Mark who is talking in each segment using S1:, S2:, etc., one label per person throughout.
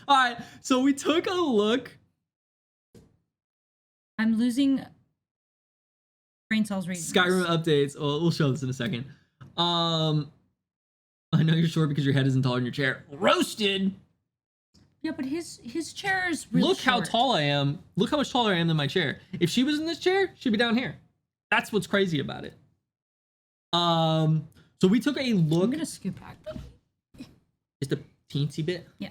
S1: All right, so we took a look.
S2: I'm losing brain cells reading
S1: Skyrim updates. Well, we'll show this in a second. I know you're short because your head isn't taller than your chair. Roasted.
S2: Yeah, but his chair is real
S1: Look how
S2: short.
S1: tall I am. Look how much taller I am than my chair. If she was in this chair, she'd be down here. That's what's crazy about it. So we took a look.
S2: I'm gonna scoot back.
S1: Just a teensy bit.
S2: Yeah.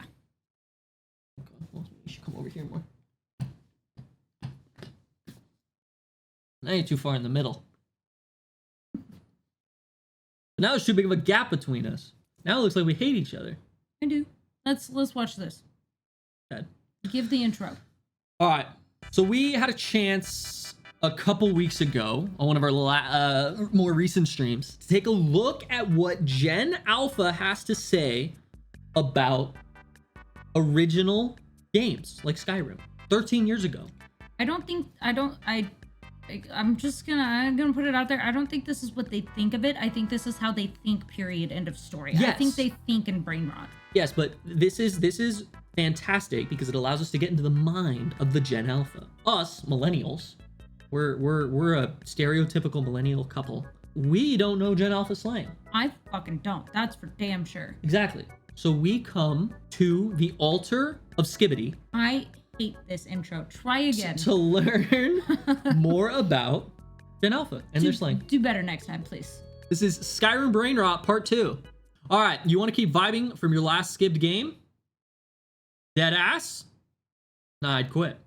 S1: Okay, well, you should come over here more. Now you're too far in the middle. But now there's too big of a gap between us. Now it looks like we hate each other.
S2: I do. Let's watch this.
S1: Dad.
S2: Give the intro.
S1: All right. So we had a chance a couple weeks ago on one of our more recent streams to take a look at what Gen Alpha has to say about original games like Skyrim 13 years ago.
S2: I'm gonna put it out there. I don't think this is what they think of it. I think this is how they think, period, end of story.
S1: Yes.
S2: I think they think in Brainrot.
S1: Yes, but this is fantastic because it allows us to get into the mind of the Gen Alpha. Us millennials, we're a stereotypical millennial couple. We don't know Gen Alpha slang.
S2: I fucking don't. That's for damn sure.
S1: Exactly. So we come to the altar of Skibbity.
S2: I hate this intro. Try again.
S1: To learn more about Gen Alpha and their slang.
S2: Do better next time, please.
S1: This is Skyrim Brainrot Part 2. All right, you want to keep vibing from your last skipped game? Dead ass? Nah, I'd quit.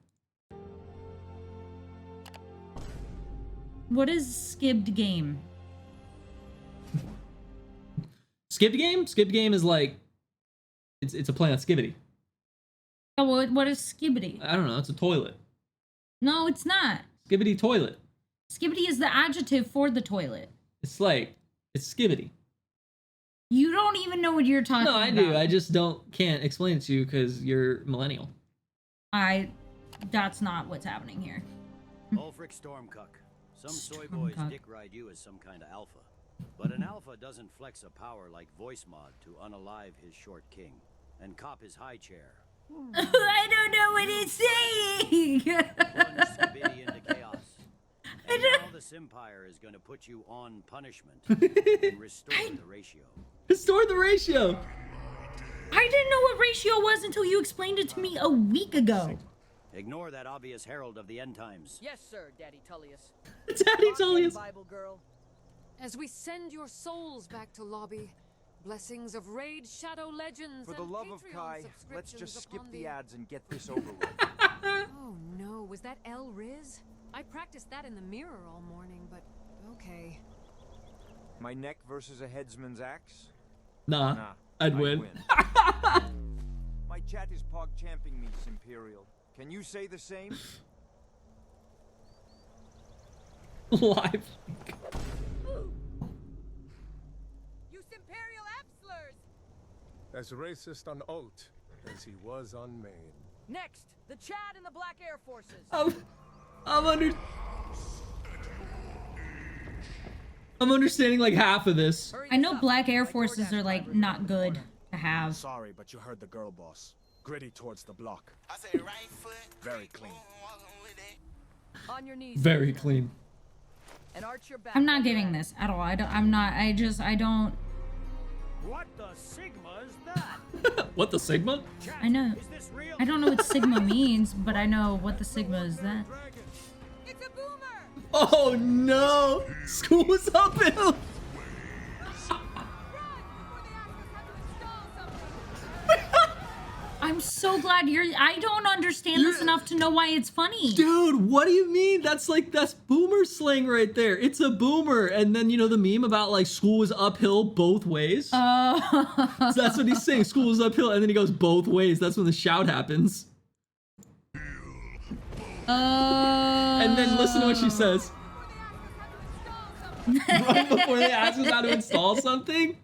S2: What is skipped game?
S1: Skipped game? Skipped game is like, it's a play on Skibbity.
S2: Oh, what is skibbity?
S1: I don't know, it's a toilet.
S2: No, it's not.
S1: Skibbity toilet.
S2: Skibbity is the adjective for the toilet.
S1: It's like, it's Skibbity.
S2: You don't even know what you're talking about.
S1: No, I do. I just can't explain it to you because you're millennial.
S2: That's not what's happening here.
S3: Ulfric Stormcuck. Some soy boys dick ride you as some kind of alpha. But an alpha doesn't flex a power like voice mod to unalive his short king and cop his high chair.
S2: I don't know what it's saying.
S3: Plunge Skibbity into chaos. And now this empire is going to put you on punishment and restore the ratio.
S1: Restore the ratio.
S2: I didn't know what ratio was until you explained it to me a week ago.
S3: Ignore that obvious herald of the end times.
S4: Yes, sir, Daddy Tullius.
S1: Daddy Tullius.
S4: Bible girl. As we send your souls back to lobby, blessings of Raid Shadow Legends.
S5: For the
S4: and
S5: love of
S4: Patreon
S5: Kai, let's just
S4: subscriptions
S5: skip
S4: upon
S5: the ads and get this over with.
S4: Oh no, was that El Riz? I practiced that in the mirror all morning, but okay.
S5: My neck versus a headsman's axe?
S1: Nah, I'd win.
S5: My chat is pog champing me, Imperial. Can you say the same?
S1: Live.
S4: You Imperial Absolers!
S6: As racist on oath as he was on maid.
S4: Next, the Chad and the Black Air Forces.
S1: I'm understanding like half of this.
S2: I know Black Air Forces are like not good to have.
S6: Sorry, but you heard the girl boss. Gritty towards the block.
S7: I say right foot.
S6: Very clean.
S4: On your knees.
S1: Very clean.
S4: And arch your back.
S2: I'm not getting this at all. I don't.
S3: What the Sigma is that?
S1: What the Sigma?
S2: I know.
S3: Is this real?
S2: I don't know what Sigma means, but I know what the Sigma is that.
S4: It's a boomer!
S1: Oh no! School is uphill!
S2: I'm so glad I don't understand this enough to know why it's funny.
S1: Dude, what do you mean? That's boomer slang right there. It's a boomer. And then, you know, the meme about like school is uphill both ways? So that's what he's saying. School is uphill. And then he goes both ways. That's when the shout happens. And then listen to what she says. Right before they ask us how to install something?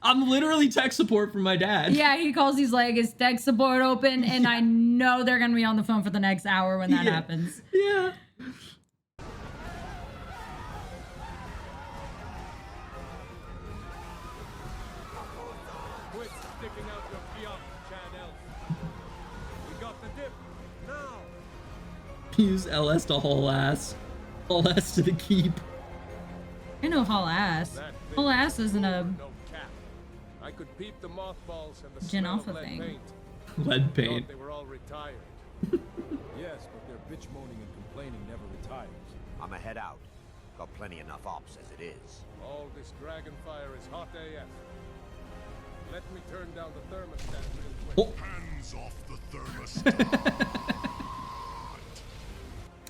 S1: I'm literally tech support from my dad.
S2: Yeah, he calls these like, is tech support open? And I know they're gonna be on the phone for the next hour when that happens.
S1: Yeah.
S6: Quit sticking out your fiat, Chad Elf.
S1: Use LS to haul ass. Haul ass to the keep.
S2: I know haul ass.
S6: That thing
S2: Haul ass isn't a
S6: no cap. I could peep the mothballs and the
S2: Gen
S6: smell of
S2: Alpha
S6: lead
S2: thing.
S6: paint.
S1: Lead paint.
S6: Thought they were all retired.
S7: Yes, but their bitch moaning and complaining never retires.
S3: I'ma head out. Got plenty enough ops as it is.
S6: All this dragon fire is hot AF. Let me turn down the thermostat real quick.
S1: Oh.
S8: Hands off the thermostat.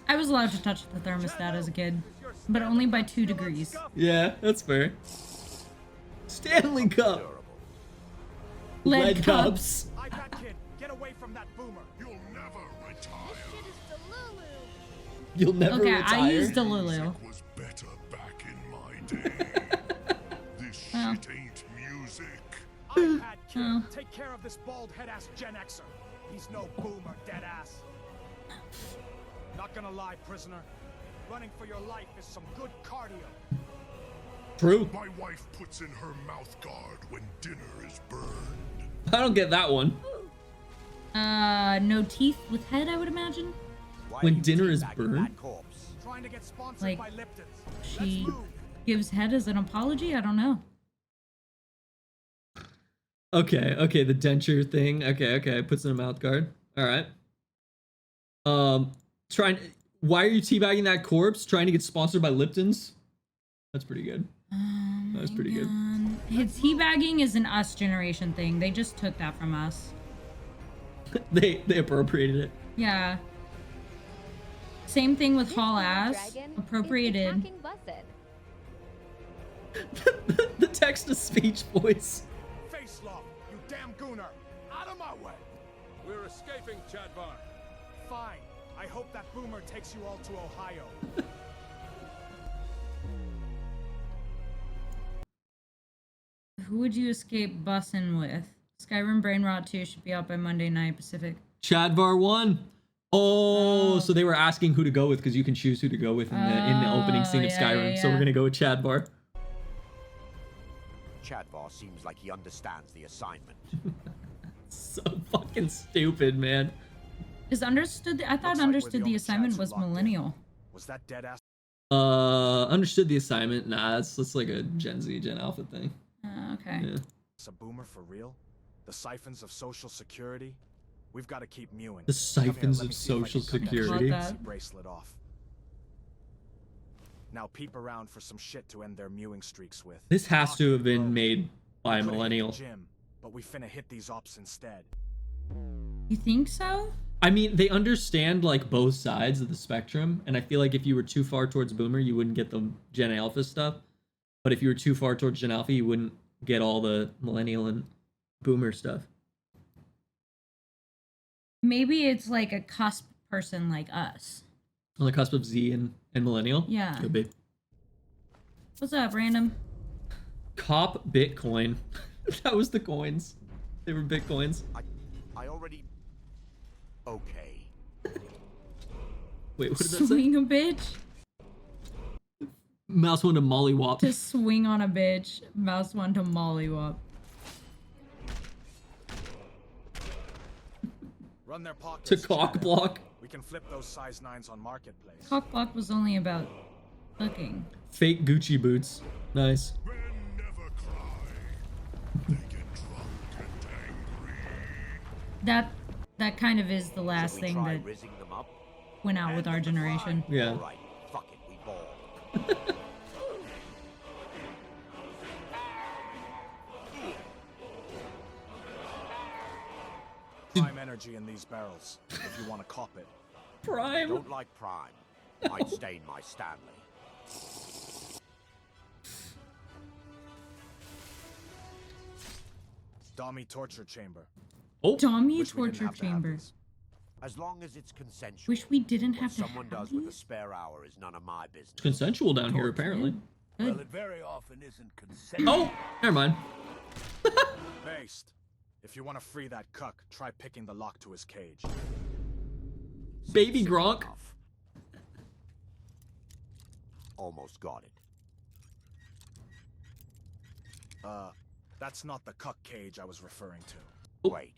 S2: I was allowed to touch the thermostat as a kid, but only by 2 degrees.
S1: Yeah, that's fair. Stanley Cup.
S2: Lead cups.
S5: I got kid. Get away from that boomer.
S8: You'll never retire.
S1: You'll never
S2: Okay,
S1: retire.
S2: I used Delulu.
S8: Music was better back in my day. This
S2: Well.
S8: shit ain't music.
S5: iPad kid.
S2: Oh.
S5: Take care of this bald head ass Gen Xer. He's no boomer, dead ass. Not gonna lie, prisoner. Running for your life is some good cardio.
S1: True.
S8: My wife puts in her mouth guard when dinner is burned.
S1: I don't get that one.
S2: No teeth with head, I would imagine.
S3: Why
S1: When
S3: are you
S1: dinner is
S3: teabagging
S1: burned?
S3: that corpse?
S5: Trying to get sponsored
S2: Like,
S5: by Lipton's.
S2: she
S5: Let's move.
S2: gives head as an apology? I don't know.
S1: Okay, the denture thing. Okay, puts in a mouth guard. All right. Why are you teabagging that corpse? Trying to get sponsored by Lipton's? That's pretty good. That's pretty good.
S2: His teabagging is an us generation thing. They just took that from us.
S1: They appropriated it.
S2: Yeah. Same thing with haul ass. Appropriated.
S1: The text-to-speech voice.
S5: Face lock, you damn gooner. Out of my way.
S6: We're escaping, Chadvar.
S5: Fine. I hope that boomer takes you all to Ohio.
S2: Who would you escape bussin' with? Skyrim Brainrot 2 should be out by Monday night Pacific.
S1: Chadvar won. Oh, so they were asking who to go with because you can choose who to go with in the opening scene of
S2: yeah,
S1: Skyrim.
S2: yeah,
S1: So we're
S2: yeah.
S1: gonna go with Chadvar.
S3: Chadvar seems like he understands the assignment.
S1: So fucking stupid, man.
S2: Is understood? I thought
S5: Looks like we're
S2: understood
S5: the
S2: the
S5: only
S2: assignment
S5: chads
S2: was
S5: who locked in.
S2: Millennial.
S5: Was that dead ass?
S1: Understood the assignment. Nah, that's like a Gen Z, Gen Alpha thing.
S2: Okay.
S1: Yeah.
S5: A boomer for real? The siphons of social security? We've got to keep mewing.
S1: The
S5: Come here,
S1: siphons
S5: let
S1: of
S5: me see if I
S1: social
S5: can cut that
S1: security.
S2: Love
S5: Gypsy
S2: that.
S5: bracelet off. Now peep around for some shit to end their mewing streaks with.
S1: This has to have been
S5: Bro,
S1: made by a
S5: could've hit the
S1: millennial.
S5: Gym, but we finna hit these ops instead.
S2: You think so?
S1: I mean, they understand like both sides of the spectrum, and I feel like if you were too far towards Boomer, you wouldn't get the Gen Alpha stuff. But if you were too far towards Gen Alpha, you wouldn't get all the Millennial and Boomer stuff.
S2: Maybe it's like a cusp person like us.
S1: On the cusp of Z and Millennial?
S2: Yeah.
S1: Could be.
S2: What's up, random?
S1: Cop Bitcoin. That was the coins. They were Bitcoins.
S3: I already... Okay.
S1: Wait, what did that say?
S2: Swing a bitch?
S1: Mouse one to mollywop.
S2: To swing on a bitch. Mouse one to mollywop.
S5: Run their pockets.
S1: To cock
S5: Chad.
S1: block.
S5: We can flip those size 9s on Marketplace.
S2: Cockblock was only about hooking.
S1: Fake Gucci boots. Nice.
S8: Men never cry. They get drunk and angry.
S2: That kind of is the last
S3: Should we
S2: thing
S3: try
S2: that
S3: rizzing them up?
S2: went out with our generation.
S1: Yeah.
S3: All right, fuck it, we ball.
S5: Prime energy in these barrels, if you want to cop it.
S1: Prime.
S3: Don't like Prime. Might stain my Stanley.
S5: Dummy torture chamber.
S1: Oh.
S2: Dummy
S5: Wish we didn't
S2: torture
S5: have to have
S2: chamber.
S5: this.
S3: As long as it's consensual.
S2: Wish we didn't
S3: What
S2: have to
S3: someone
S2: have
S3: does with a
S2: these?
S3: spare hour is none of my business.
S1: It's consensual down here, apparently.
S2: Good.
S8: it very often isn't consensual.
S1: Oh, never mind.
S5: Based. If you want to free that cuck, try picking the lock to his cage.
S1: Baby
S3: Simple
S1: Gronk.
S3: enough. Almost got it.
S5: That's not the cuck cage I was referring to.
S3: Wait,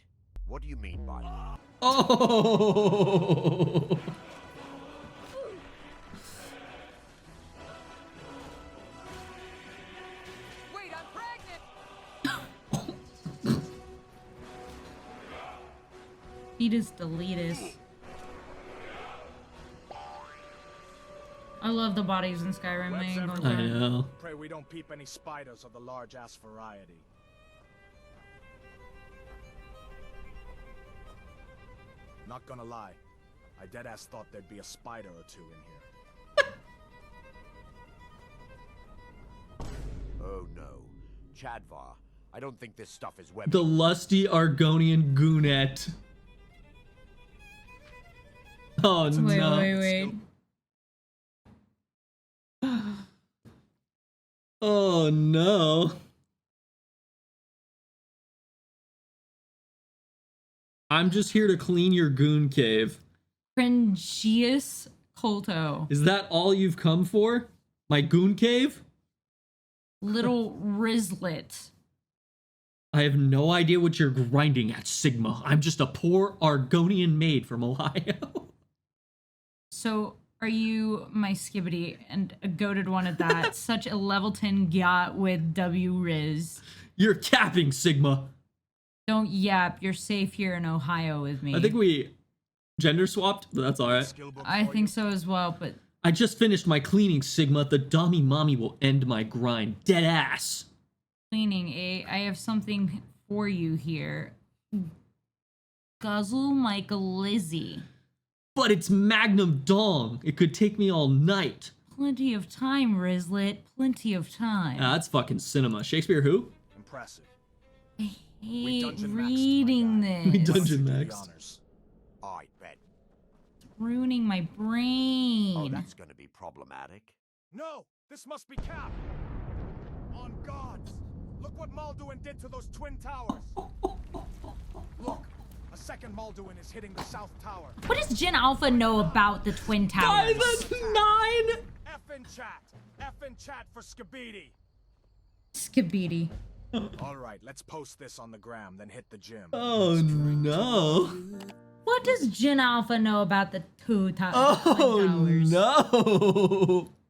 S3: what do you mean by that?
S1: Oh.
S2: Fetus deletus. I love the bodies in Skyrim. I ain't gonna
S1: I
S2: lie.
S1: know.
S5: Pray we don't peep any spiders of the large-ass variety. Not gonna lie, I deadass thought there'd be a spider or two in here.
S9: Oh no. Chadvar, I don't think this stuff is
S1: The
S9: weapon.
S1: lusty Argonian goonet. Oh
S2: Wait,
S1: no.
S2: wait.
S1: Oh no. I'm just here to clean your goon cave.
S2: Cringius Colto.
S1: Is that all you've come for? My goon cave?
S2: Little Rizlet.
S1: I have no idea what you're grinding at, Sigma. I'm just a poor Argonian maid from Ohio.
S2: So, are you my skibbity and a goated one at that? Such a level 10 yacht with W Riz.
S1: You're capping, Sigma.
S2: Don't yap. You're safe here in Ohio with me.
S1: I think we gender swapped, but that's alright.
S5: Skill book
S2: I
S5: for
S2: think
S5: you?
S2: so as well, but
S1: I just finished my cleaning, Sigma. The dummy mommy will end my grind. Dead ass.
S2: cleaning, I have something for you here. Guzzle Michael Lizzie.
S1: But it's Magnum Dong. It could take me all night.
S2: Plenty of time, Rizlet. Plenty of time.
S1: That's fucking cinema. Shakespeare who?
S5: Impressive.
S2: I
S5: We
S2: hate
S5: dungeon maxed, my
S2: reading
S5: guy.
S1: We
S2: this.
S1: dungeon
S5: Do the
S1: maxed.
S5: honors.
S9: I bet.
S2: Ruining my brain.
S9: Oh, that's gonna be problematic.
S5: No, this must be Cap. On gods, look what Malduin did to those twin towers. Look, a second Malduin is hitting the south tower.
S2: What does Gen Alpha know about the Twin
S1: By
S2: Towers?
S1: the 9!
S5: F in chat. F in chat for Skibidi.
S2: Skibidi.
S5: All right, let's post this on the gram, then hit the gym.
S1: Oh no.
S2: What does Gen Alpha know about the Twin Towers?
S1: Oh no.